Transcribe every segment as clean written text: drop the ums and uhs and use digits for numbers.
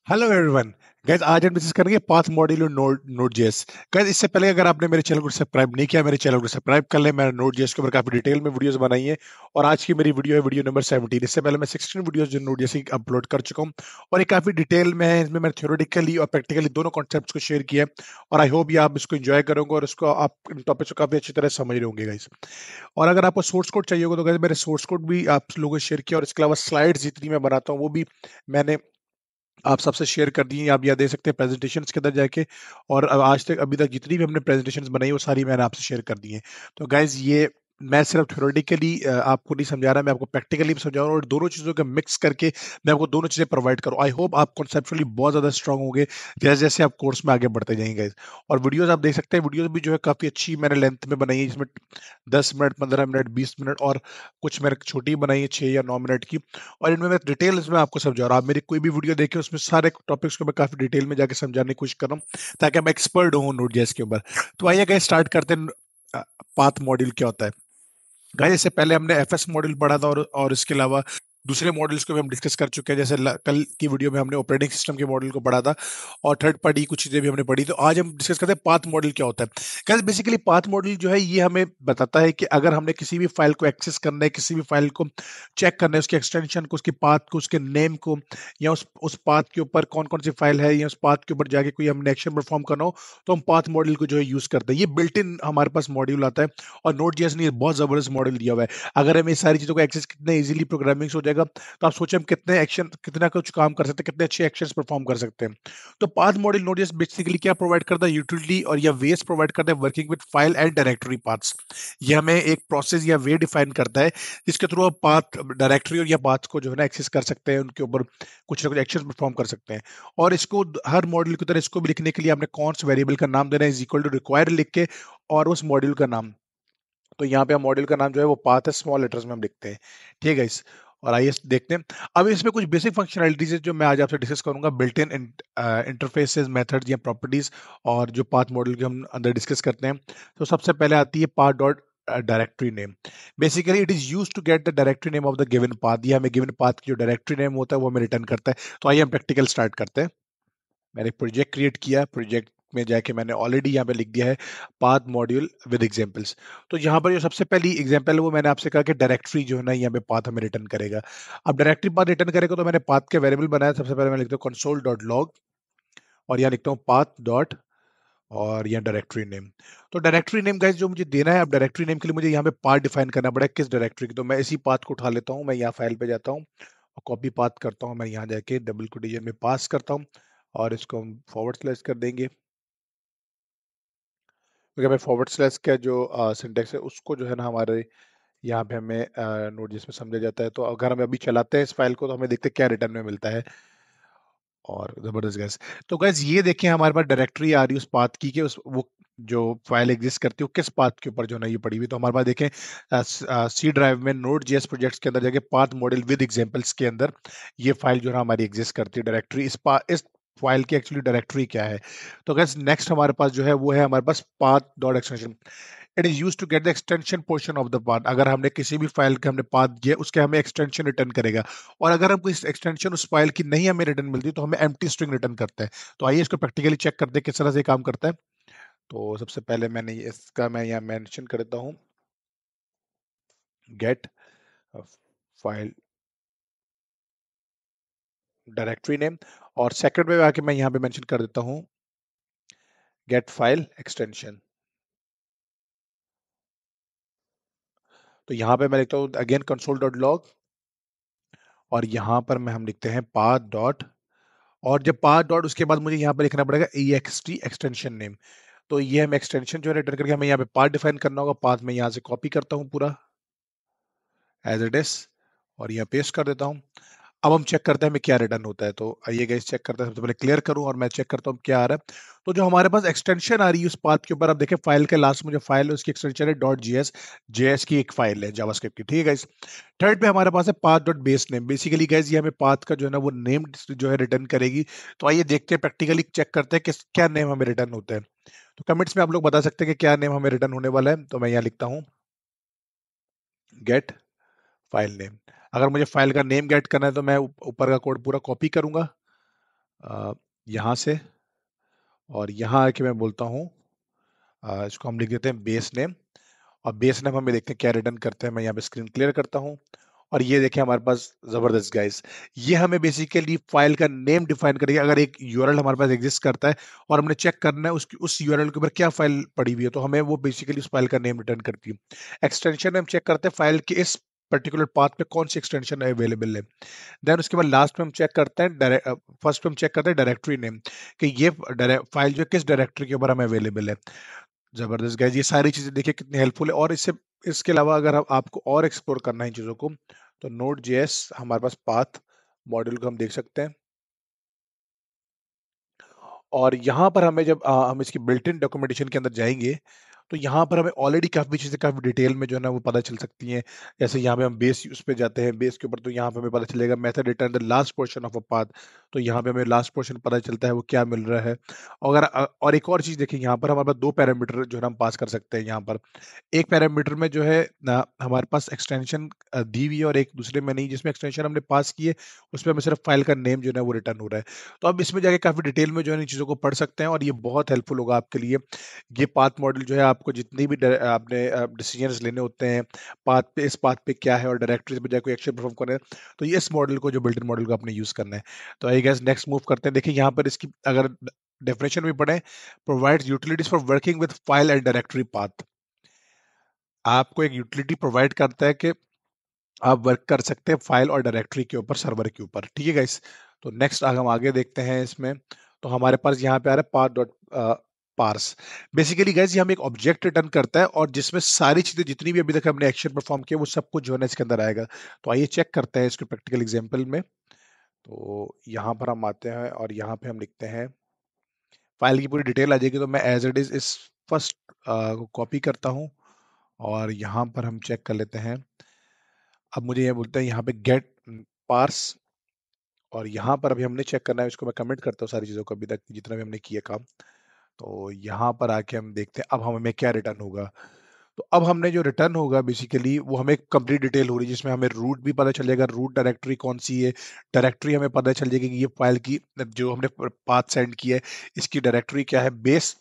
Hello everyone. Guys आज हम discuss करेंगे पाथ मॉड्यूल और नोड जेएस। गाइस इससे पहले अगर आपने मेरे चैनल को सब्सक्राइब नहीं किया, मेरे चैनल को सब्सक्राइब कर ले। मैंने नोड जेएस के ऊपर काफी डिटेल में वीडियोस बनाई है और आज की मेरी वीडियो है वीडियो नंबर 17। इससे पहले मैं 16 वीडियोस जो नोड जेएस की अपलोड कर चुका हूं और ये काफी डिटेल में है। इसमें मैंने थ्योरेटिकली और प्रैक्टिकली दोनों कॉन्सेप्ट्स को शेयर किया है और आई होप ये आप इसको एंजॉय करोगे और इसको आप इन टॉपिक्स को काफी अच्छी तरह समझ रहे होंगे गाइस। और अगर आपको सोर्स कोड चाहिए होगा तो गाइस मेरे सोर्स कोड भी आप लोगों को शेयर किया और इसके अलावा स्लाइड्स जितनी मैं बनाता हूँ वो भी मैंने आप सबसे शेयर कर दिए। आप यहाँ देख सकते हैं प्रेजेंटेशंस के अंदर जाके। और आज तक अभी तक जितनी भी हमने प्रेजेंटेशंस बनाई वो सारी मैंने आपसे शेयर कर दी हैं। तो गाइज ये मैं सिर्फ थ्योरेटिकली आपको नहीं समझा रहा, मैं आपको प्रैक्टिकली भी समझा रहा हूँ और दोनों चीज़ों को मिक्स करके मैं आपको दोनों चीज़ें प्रोवाइड करूँ। आई होप आप कॉन्सेप्चुअली बहुत ज़्यादा स्ट्रांग होंगे जैसे जैसे आप कोर्स में आगे बढ़ते जाएंगे guys। और वीडियोस आप देख सकते हैं, वीडियोस भी जो है काफ़ी अच्छी मैंने लेंथ में बनाई है, जिसमें 10 मिनट, 15 मिनट, 20 मिनट और कुछ मैंने छोटी बनाई है 6 या 9 मिनट की। और इनमें मैं डिटेल्स में आपको समझा रहा हूँ। आप मेरी कोई भी वीडियो देखें उसमें सारे टॉपिक्स को मैं काफी डिटेल में जाके समझाने की कोशिश कर रहा हूँ ताकि मैं एक्सपर्ट हूँ नोट जेएस के ऊपर। तो आइए गाइस स्टार्ट करते हैं। पाथ मॉड्यूल क्या होता है गाइस? इससे पहले हमने एफएस मॉड्यूल पढ़ा था और इसके अलावा दूसरे मॉड्यूल्स को भी हम डिस्कस कर चुके हैं। जैसे कल की वीडियो में हमने ऑपरेटिंग सिस्टम के मॉड्यूल को पढ़ा था और थर्ड पार्टी कुछ चीजें भी हमने पढ़ी। तो आज हम डिस्कस करते हैं पाथ मॉड्यूल क्या होता है। गाइस बेसिकली पाथ मॉड्यूल जो है ये हमें बताता है कि अगर हमने किसी भी फाइल को एक्सेस करना है, किसी भी फाइल को चेक करना है, उसके एक्सटेंशन को, उसकी पाथ को, उसके नेम को, या उस पाथ के ऊपर कौन कौन सी फाइल है, या उस पाथ के ऊपर जाके कोई हमने एक्शन परफॉर्म करना हो, तो हम पाथ मॉड्यूल को जो है यूज करते हैं। ये बिल्ट इन हमारे पास मॉड्यूल आता है और नोट जेएस ने बहुत जबरदस्त मॉडल दिया हुआ है। अगर हम ये सारी चीजों को एक्सेस कितने इजीली प्रोग्रामिंग हो जाएगा तो आप सोचें हम कितने एक्शन, कितना कुछ काम कर सकते हैं, कितने अच्छे एक्शंस परफॉर्म कर सकते हैं। तो पाथ मॉडल नोड.js बेसिकली क्या प्रोवाइड करता है? यूटिलिटी और या वेज प्रोवाइड करता है working with file and directory paths. ये हमें एक प्रोसेस या वे डिफाइन करता है जिसके थ्रू आप पाथ डायरेक्टरी और या पाथ को जो है ना एक्सेस कर सकते हैं, उनके ऊपर कुछ ना कुछ एक्शन परफॉर्म कर सकते हैं। और इसको हर मॉड्यूल की तरह इसको भी लिखने के लिए आपने कौन से वेरिएबल का नाम देना है इज इक्वल टू रिक्वायर लिख के और उस मॉड्यूल का नाम। तो यहाँ पे हम मॉड्यूल का नाम जो है वो पाथ है, स्मॉल लेटर्स में हम लिखते हैं। ठीक है इस और आइए देखते हैं। अब इसमें कुछ बेसिक फंक्शनैलिटीज है जो मैं आज आपसे डिस्कस करूंगा, बिल्ट इन इंटरफेसेस, मेथड्स या प्रॉपर्टीज, और जो पाथ मॉड्यूल के हम अंदर डिस्कस करते हैं। तो सबसे पहले आती है path dot directory name. Basically it is use to get the directory name of the given path. ये हमें गिवन पाथ की जो डायरेक्टरी नेम होता है वो हमें रिटर्न करता है। तो आइए हम प्रैक्टिकल स्टार्ट करते हैं। मैंने एक प्रोजेक्ट क्रिएट किया, प्रोजेक्ट में जाके मैंने ऑलरेडी यहाँ पे लिख दिया है पाथ मॉड्यूल विद एग्जांपल्स। तो यहाँ पर जो सबसे पहली एग्जांपल है वो मैंने आपसे कहा कि डायरेक्टरी जो है ना यहाँ पे पाथ हमें रिटर्न करेगा। अब डायरेक्टरी पाथ रिटर्न करेगा तो मैंने पाथ के वेरिएबल बनाया। सबसे पहले मैं लिखता हूँ कंसोल डॉट लॉग और यहाँ लिखता हूँ पाथ डॉट और यहाँ डायरेक्टरी नेम। तो डायरेक्टरी नेम गाइस जो मुझे देना है, अब डायरेक्टरी नेम के लिए मुझे यहाँ पे पाथ डिफाइन करना पड़ेगा किस डायरेक्टरी की। तो मैं इसी पाथ को उठा लेता हूँ, मैं यहाँ फाइल पे जाता हूँ और कॉपी पाथ करता हूँ। मैं यहाँ जाके डबल कोटेशन में पास करता हूँ और इसको हम फॉरवर्ड स्लैश कर देंगे। क्योंकि हमें फॉरवर्ड स्लैश का जो सिंटेक्स है उसको जो है ना हमारे यहाँ पे हमें नोट जिसमें समझा जाता है। तो अगर हम अभी चलाते हैं इस फाइल को तो हमें देखते हैं क्या रिटर्न में मिलता है। और जबरदस्त गैस। तो गैस ये देखें हमारे पास डायरेक्टरी आ रही है उस पाथ की कि उस वो जो फाइल एग्जिस्ट करती है वो किस पाथ के ऊपर जो है ना ये पड़ी हुई। तो हमारे पास देखें सी ड्राइव में नोड जेएस प्रोजेक्ट्स के अंदर जाके पाथ मॉडल विद एग्जांपल्स के अंदर ये फाइल जो है ना हमारी एग्जिस्ट करती है डायरेक्टरी। इस फाइल की एक्चुअली डायरेक्टरी क्या है? तो गैस नेक्स्ट हमारे पास जो है वो है हमारे पास path dot extension. It is use to get the extension portion of the path. अगर हमने किसी भी फाइल का हमने पाथ दिया उसके हमें एक्सटेंशन रिटर्न करेगा। और अगर हमको इस एक्सटेंशन उस फाइल की नहीं हमें रिटर्न मिलती तो हमें एम्प्टी स्ट्रिंग रिटर्न करता है। तो आइए इसको प्रैक्टिकली चेक करते हैं किस तरह से ये काम करता है। तो सबसे पहले मैंने इसका मैं यहाँ मेंशन कर देता हूँ गेट फाइल डायरेक्टरी नेम। और सेकंड में आके मैं यहाँ पे मेंशन कर देता हूँ गेट फाइल एक्सटेंशन। तो यहाँ पे मैं लिखता हूँ अगेन कंसोल डॉट लॉग और यहाँ पर मैं हम लिखते हैं पाथ डॉट, और जब पाथ डॉट उसके बाद मुझे यहाँ पे लिखना पड़ेगा ext एक्सटेंशन नेम। तो ये हम एक्सटेंशन जो है रिटर्न करके हमें यहाँ पे पाथ डिफाइन करना होगा। पाथ में यहाँ से कॉपी करता हूँ पूरा एज इट इज और यहाँ पेस्ट कर देता हूँ। अब हम चेक करते हैं हमें क्या रिटर्न होता है। तो आइए गाइस चेक करते हैं। सबसे पहले क्लियर करूं और मैं चेक करता हूं क्या आ रहा है। तो जो हमारे पास एक्सटेंशन आ रही है उस पाथ के ऊपर, आप देखें फाइल के लास्ट में जो फाइल है उसकी एक्सटेंशन है डॉट जेएस। जेएस की एक फाइल है जावास्क्रिप्ट की। ठीक है गाइस। थर्ड पे हमारे पास है path dot base name. Basically guys ये हमें पाथ का जो है ना वो नेम जो है रिटर्न करेगी। तो आइए देखते हैं प्रैक्टिकली चेक करते हैं कि क्या नेम हमें रिटर्न होता है। तो कमेंट्स में आप लोग बता सकते हैं कि क्या नेम हमें रिटर्न होने वाला है। तो मैं यहाँ लिखता हूँ गेट फाइल नेम। अगर मुझे फाइल का नेम गेट करना है तो मैं ऊपर का कोड पूरा कॉपी करूंगा यहाँ से और यहाँ आके मैं बोलता हूँ इसको हम लिख देते हैं बेस नेम। और बेस नेम हमें देखते हैं क्या रिटर्न करते हैं। मैं यहाँ पे स्क्रीन क्लियर करता हूँ और ये देखिए हमारे पास जबरदस्त गाइस, ये हमें बेसिकली फाइल का नेम डिफाइन करेगी। अगर एक यूआरएल हमारे पास एग्जिस्ट करता है और हमने चेक करना है उसकी उस यूआरएल के ऊपर क्या फाइल पड़ी हुई है, तो हमें वो बेसिकली उस फाइल का नेम रिटर्न करती है। एक्सटेंशन में हम चेक करते हैं फाइल के इस पर्टिकुलर पाथ पे कौन सी एक्सटेंशन अवेलेबल है। देन उसके बाद लास्ट में हम चेक करते हैं फर्स्ट पे हम चेक करते हैं डायरेक्टरी नेम कि ये फाइल जो है किस डायरेक्टरी के ऊपर हमें अवेलेबल है। जबरदस्त गाइस, ये सारी चीजें देखिए कितनी हेल्पफुल है। और इससे इसके अलावा अगर आपको और एक्सप्लोर करना है इन चीजों को, तो नोड जेएस हमारे पास पाथ मॉड्यूल को हम देख सकते हैं। और यहाँ पर हमें जब हम इसकी बिल्ट इन डॉक्यूमेंटेशन के अंदर जाएंगे, तो यहाँ पर हमें ऑलरेडी काफ़ी चीज़ें काफ़ी डिटेल में जो है ना वो पता चल सकती हैं। जैसे यहाँ पे हम बेस उस पे जाते हैं, बेस के ऊपर तो यहाँ पे हमें पता चलेगा method return the last portion of a path. तो यहाँ पे हमें लास्ट पोर्शन पता चलता है वो क्या मिल रहा है। और एक और चीज़ देखिए, यहाँ पर हमारे पास 2 पैरामीटर जो है ना हम पास कर सकते हैं यहाँ पर। एक पैरामीटर में जो है ना हमारे पास एक्सटेंशन दी हुई है और एक दूसरे में नहीं। जिसमें एक्सटेंशन हमने पास की है उसमें हमें सिर्फ फाइल का नेम जो है ना वो रिटर्न हो रहा है। तो आप इसमें जाके काफ़ी डिटेल में जो है इन चीज़ों को पढ़ सकते हैं और ये बहुत हेल्पफुल होगा आपके लिए। ये पाथ मॉडल जो है आपको जितनी भी आपने डिसीजंस लेने होते हैं, पाथ पे इस पाथ पे क्या है और डायरेक्टरी पे जाके कोई एक्शन परफॉर्म करना है, तो ये इस मॉडल को जो बिल्ट इन मॉडल को आपने यूज़ करना है। तो आई गेस नेक्स्ट मूव करते हैं। देखिए यहाँ पर इसकी अगर डेफिनेशन भी पढ़ें, provides utilities for working with file and directory path. आपको एक यूटिलिटी प्रोवाइड करता है कि आप वर्क कर सकते हैं फाइल और डायरेक्टरी के ऊपर, सर्वर के ऊपर। ठीक है गाइस, तो नेक्स्ट हम आगे देखते हैं इसमें। तो हमारे पास यहाँ पे आ रहा है path dot parse. Basically guys ये हमें एक ऑब्जेक्ट रिटर्न करता है और जिसमें सारी चीजें जितनी भी अभी तक हमने एक्शन परफॉर्म किया वो सब कुछ जो है ना इसके अंदर आएगा। तो आइए चेक करते हैं इसके प्रैक्टिकल एग्जांपल में। तो यहाँ पर हम आते हैं और यहाँ पे हम लिखते हैं, फाइल की पूरी डिटेल आ जाएगी। तो मैं एज इट इज इस फर्स्ट को कॉपी करता हूँ और यहाँ पर हम चेक कर लेते हैं। अब मुझे ये बोलते हैं यहाँ पे गेट पार्स, और यहाँ पर अभी हमने चेक करना है। इसको मैं कमेंट करता हूँ सारी चीज़ों को अभी तक जितना भी हमने किया काम। तो यहाँ पर आके हम देखते हैं अब हमें क्या रिटर्न होगा। तो अब हमने जो रिटर्न होगा बेसिकली वो हमें कंप्लीट डिटेल हो रही है, जिसमें हमें रूट भी पता चलेगा, रूट डायरेक्टरी कौन सी है। डायरेक्टरी हमें पता चल जाएगी कि ये फाइल की जो हमने पाथ सेंड किया है इसकी डायरेक्टरी क्या है। बेस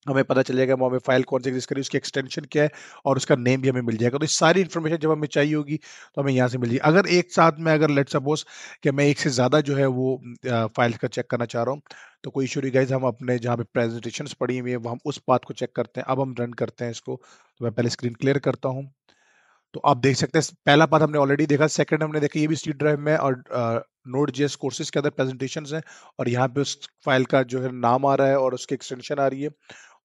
हमें पता चल जाएगा वो हमें फाइल कौन सी एग्जिस्ट करी, उसकी एक्सटेंशन क्या है और उसका नेम भी हमें मिल जाएगा। तो ये सारी इन्फॉर्मेशन जब हमें चाहिए होगी तो हमें यहाँ से मिल जाएगी। अगर एक साथ में अगर लेट सपोज कि मैं एक से ज़्यादा जो है वो फाइल का चेक करना चाह रहा हूँ, तो कोई इशू नहीं गाइज। हम अपने जहाँ पे प्रेजेंटेशंस पड़ी हुई है वो हम उस पाथ को चेक करते हैं। अब हम रन करते हैं इसको। तो मैं पहले स्क्रीन क्लियर करता हूँ। तो आप देख सकते हैं पहला पाथ हमने ऑलरेडी देखा, सेकंड हमने देखा ये भी सी ड्राइव में और नोड जेएस कोर्सेज के अंदर प्रेजेंटेशंस हैं। और यहाँ पे उस फाइल का जो है नाम आ रहा है और उसकी एक्सटेंशन आ रही है।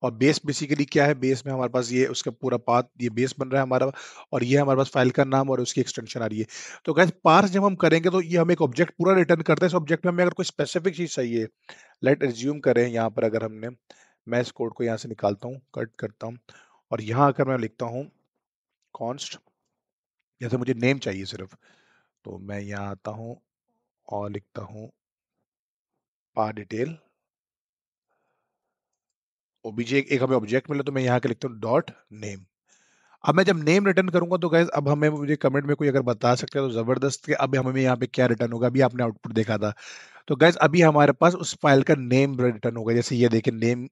और बेस बेसिकली क्या है, बेस में हमारे पास ये उसका पूरा पाथ, ये बेस बन रहा है हमारा। और ये हमारे पास फाइल का नाम और उसकी एक्सटेंशन आ रही है। तो गाइस पार्स जब हम करेंगे तो ये हमें एक ऑब्जेक्ट पूरा रिटर्न करता है। इस ऑब्जेक्ट में हमें अगर कोई स्पेसिफिक चीज चाहिए, लेट एज्यूम करें यहाँ पर अगर हमने, मैं इस कोड को यहाँ से निकालता हूँ, कट करता हूँ और यहाँ आकर मैं लिखता हूँ कॉन्स्ट, जैसे मुझे नेम चाहिए सिर्फ। तो मैं यहाँ आता हूँ और लिखता हूँ पाथ डिटेल ओबीजे। एक हमें ऑब्जेक्ट मिला तो मैं यहाँ के लिखता हूँ डॉट नेम। अब मैं जब नेम रिटर्न करूंगा तो गाइस अब हमें, मुझे कमेंट में कोई अगर बता सकते हैं तो जबरदस्त, कि अब हमें यहाँ पे क्या रिटर्न होगा। अभी आपने आउटपुट देखा था। तो गाइस अभी हमारे पास उस फाइल का नेम रिटर्न होगा। जैसे ये देखें नेम,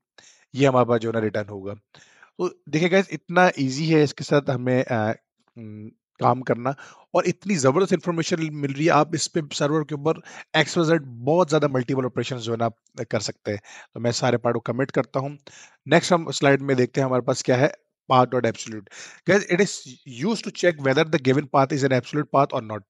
ये हमारे पास जो है ना रिटर्न होगा। तो देखिए गाइस इतना इजी है इसके साथ हमें काम करना। और इतनी जबरदस्त इंफॉर्मेशन मिल रही है, आप इस पे सर्वर के ऊपर एक्स वाई जेड बहुत ज्यादा मल्टीपल ऑपरेशन जो है ना आप कर सकते हैं। तो मैं सारे पार्ट को कमिट करता हूँ। नेक्स्ट हम स्लाइड में देखते हैं हमारे पास क्या है, path dot absolute. Guys, it is used to check whether the given path is an absolute path or not.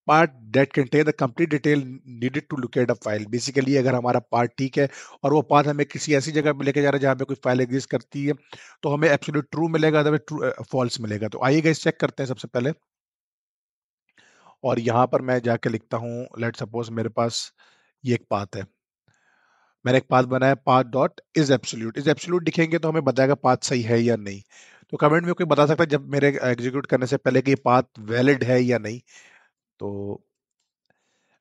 Part that contain the complete detail needed to locate a file. Basically अगर हमारा part ठीक है और वो path हमें किसी ऐसी जगह पे लेके जा रहा है जहाँ पे कोई फाइल एग्जिस्ट करती है, तो हमें एब्सोल्यूट ट्रू मिलेगा, अदरवाइज ट्रू फॉल्स मिलेगा। तो आइए गाइस चेक करते हैं सबसे पहले। और यहाँ पर मैं जाके लिखता हूँ, लेट सपोज मेरे पास ये एक पाथ है, मैंने एक पाथ बनाया, path dot is absolute. Is absolute लिखेंगे तो हमें बताएगा पाथ सही है या नहीं। तो कमेंट में कोई बता सकता है जब मेरे एग्जीक्यूट करने से पहले कि ये पाथ वैलिड है या नहीं। तो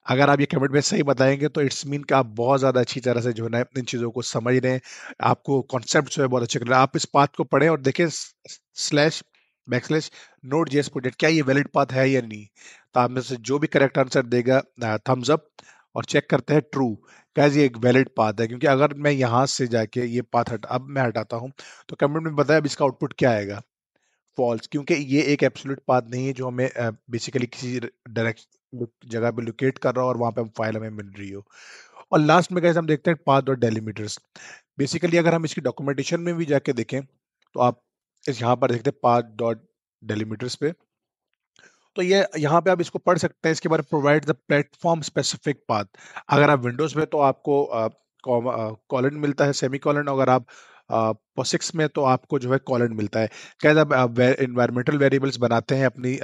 अगर आप ये कमेंट में सही बताएंगे तो इट्स मीन कि आप बहुत ज़्यादा अच्छी तरह से जो है ना इन चीज़ों को समझ रहे हैं। आपको कॉन्सेप्ट जो है बहुत अच्छे कर रहे हैं। आप इस पाथ को पढ़ें और देखें slash backslash node JS project क्या ये वैलिड पाथ है या नहीं। तो आप में से जो भी करेक्ट आंसर देगा थम्स अप, और चेक करते हैं ट्रू। गाइस ये एक वैलिड पाथ है, क्योंकि अगर मैं यहाँ से जाके ये पाथ अब मैं हटाता हूँ तो कमेंट में बताया अब इसका आउटपुट क्या आएगा, फॉल्स, क्योंकि ये एक एब्सोल्यूट पाथ नहीं है जो हमें बेसिकली किसी डायरेक्ट जगह पे लोकेट कर रहा हो और वहां पे हम फाइल हमें मिल रही हो। और लास्ट में गाइस हम देखते हैं पाथ और डेलीमीटर्स। बेसिकली अगर हम इसकी डॉक्यूमेंटेशन में भी जाके देखें तो आप इस यहाँ पर देखते हैं पाथ डॉट डेलीमीटर्स पे, तो ये यहाँ पे आप इसको पढ़ सकते हैं, इसके बारे में provide the platform specific path. अगर आप विंडोज में तो आपको कॉलन मिलता है, सेमी कॉलन, अगर आप POSIX में तो आपको जो है कॉलन मिलता है। कैसे आप इन्वायरमेंटल वेरिएबल्स बनाते हैं अपनी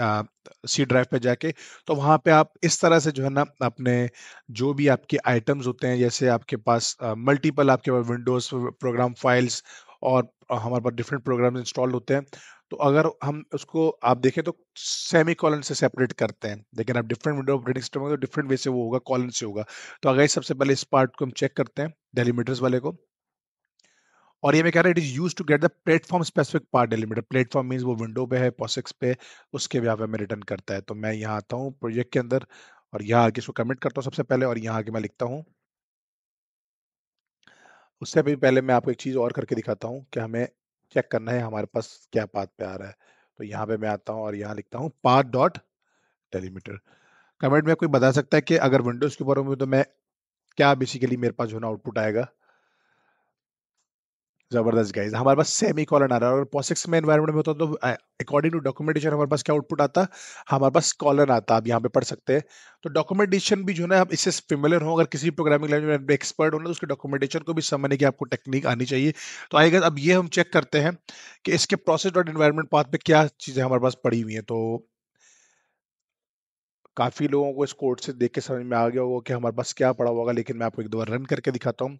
सी ड्राइव पे जाके, तो वहाँ पे आप इस तरह से जो है ना अपने जो भी आपके आइटम्स होते हैं, जैसे आपके पास मल्टीपल आपके पास विंडोज प्रोग्राम फाइल्स और हमारे पास डिफरेंट प्रोग्राम इंस्टॉल होते हैं, तो अगर हम उसको आप देखें तो सेमी कॉलन से सेपरेट करते हैं, लेकिन आप डिफरेंट विंडो ऑपरेटिंग सिस्टम में तो डिफरेंट वे से वो होगा, कॉलन से होगा। तो अगर सबसे पहले इस पार्ट को हम चेक करते हैं, डेलीमीटर्स वाले को, और ये मैं कह रहा हूँ it is use to get the platform specific part delimiter. Platform means वो विंडो पे है, POSIX पे, उसके भी में रिटर्न करता है। तो मैं यहाँ आता हूँ प्रोजेक्ट के अंदर और यहाँ आके इसको कमिट करता हूँ सबसे पहले, और यहाँ आके मैं लिखता हूँ, उससे भी पहले मैं आपको एक चीज और करके दिखाता हूँ कि हमें चेक करना है हमारे पास क्या पाथ पे आ रहा है। तो यहाँ पे मैं आता हूँ और यहाँ लिखता हूँ पाथ डॉट डेलीमीटर। कमेंट में कोई बता सकता है कि अगर विंडोज के ऊपर हूँ तो मैं क्या बेसिकली मेरे पास जो है ना आउटपुट आएगा। जबरदस्त गाइस, हमारे पास सेमी कॉलन आ रहा है, और POSIX में एनवायरनमेंट में होता तो अकॉर्डिंग टू डॉक्यूमेंटेशन हमारे पास क्या आउटपुट आता, हमारे पास कॉलन आता। आप यहाँ पे पढ़ सकते हैं। तो डॉक्यूमेंटेशन भी जो है ना, आप इससे फेमिलियर हो, अगर किसी प्रोग्रामिंग लैंग्वेज में एक्सपर्ट हो ना, तो उसके डॉक्यूमेंटेशन को भी समझने की आपको टेक्निक आनी चाहिए। तो आएगा, अब ये हम चेक करते हैं कि इसके प्रोसेस डॉट एनवायरनमेंट पाथ पे क्या चीजें हमारे पास पड़ी हुई हैं। तो काफी लोगों को इस कोड से देख के समझ में आ गया होगा कि हमारे पास क्या पड़ा होगा, लेकिन मैं आपको एक दो बार रन करके दिखाता हूँ।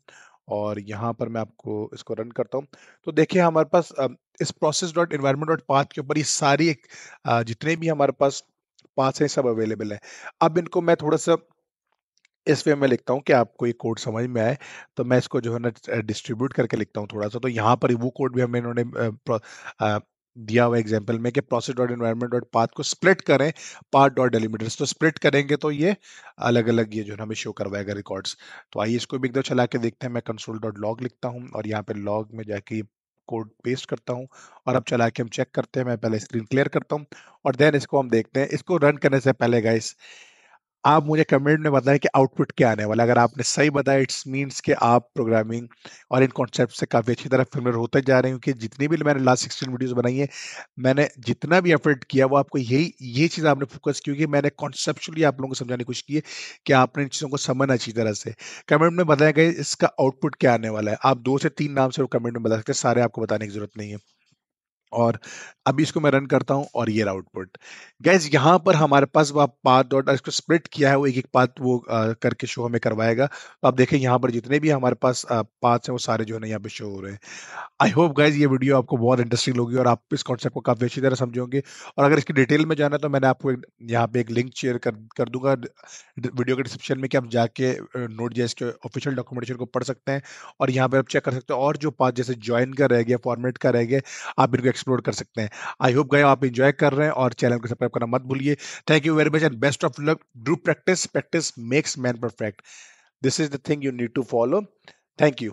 और यहाँ पर मैं आपको इसको रन करता हूँ। तो देखिए हमारे पास इस process dot environment dot path के ऊपर ये सारी जितने भी हमारे पास पाथ्स हैं सब अवेलेबल है। अब इनको मैं थोड़ा सा इस वे में लिखता हूँ कि आपको ये कोड समझ में आए, तो मैं इसको जो है ना डिस्ट्रीब्यूट करके लिखता हूँ थोड़ा सा। तो यहाँ पर वो कोड भी हमें इन्होंने दिया हुआ एग्जाम्पल में कि process dot environment dot path को स्प्लिट करें पाथ डॉट डेलीमीटर्स। तो स्प्लिट करेंगे तो ये अलग अलग ये जो है ना हमें शो करवाएगा रिकॉर्ड्स। तो आइए इसको भी एकदम चला के देखते हैं। मैं कंसोल डॉट लॉग लिखता हूँ और यहाँ पे लॉग में जाके कोड पेस्ट करता हूँ, और अब चला के हम चेक करते हैं। मैं पहले स्क्रीन क्लियर करता हूँ और देन इसको हम देखते हैं। इसको रन करने से पहले गाइस आप मुझे कमेंट में बताएं कि आउटपुट क्या आने वाला है। अगर आपने सही बताया, इट्स मीन्स कि आप प्रोग्रामिंग और इन कॉन्सेप्ट से काफ़ी अच्छी तरह फेमिलियर होते जा रहे हैं, क्योंकि जितनी भी मैंने लास्ट 16 वीडियोस बनाई है, मैंने जितना भी एफर्ट किया वो आपको यही ये चीज़ आपने फोकस की, कि मैंने कॉन्सेप्चुअली आप लोगों को समझाने की कोशिश की है कि आपने इन चीज़ों को समझना अच्छी तरह से। कमेंट में बताया गया इसका आउटपुट क्या आने वाला है। आप 2 से 3 नाम से वो कमेंट में बता सकते हैं, सारे आपको बताने की ज़रूरत नहीं है। और अभी इसको मैं रन करता हूँ और ये रहा आउटपुट। गाइस यहाँ पर हमारे पास वो पाथ डॉट इसको स्प्लिट किया है, वो एक एक पाथ वो करके शो हमें करवाएगा। तो आप देखें यहाँ पर जितने भी हमारे पास पाथ्स हैं वो सारे जो है ना यहाँ पे शो हो रहे हैं। आई होप गाइस ये वीडियो आपको बहुत इंटरेस्टिंग लगी और आप इस कॉन्सेप्ट को काफी अच्छी तरह समझे होंगे। और अगर इसकी डिटेल में जाना है तो मैंने आपको यहाँ पे एक लिंक शेयर कर दूंगा वीडियो के डिस्क्रिप्शन में, कि आप जाके नोट जेएस के ऑफिशियल डॉक्यूमेंटेशन को पढ़ सकते हैं, और यहाँ पे आप चेक कर सकते हैं। और जो पाथ जैसे ज्वाइन का रह गया, फॉर्मेट का रह गया, आप इनको एक्सप्लोर कर सकते हैं। आई होप गाइस आप एंजॉय कर रहे हैं, और चैनल को सब्सक्राइब करना मत भूलिए। Thank you very much and best of luck. Do practice, practice makes man perfect. This is the thing you need to follow. Thank you.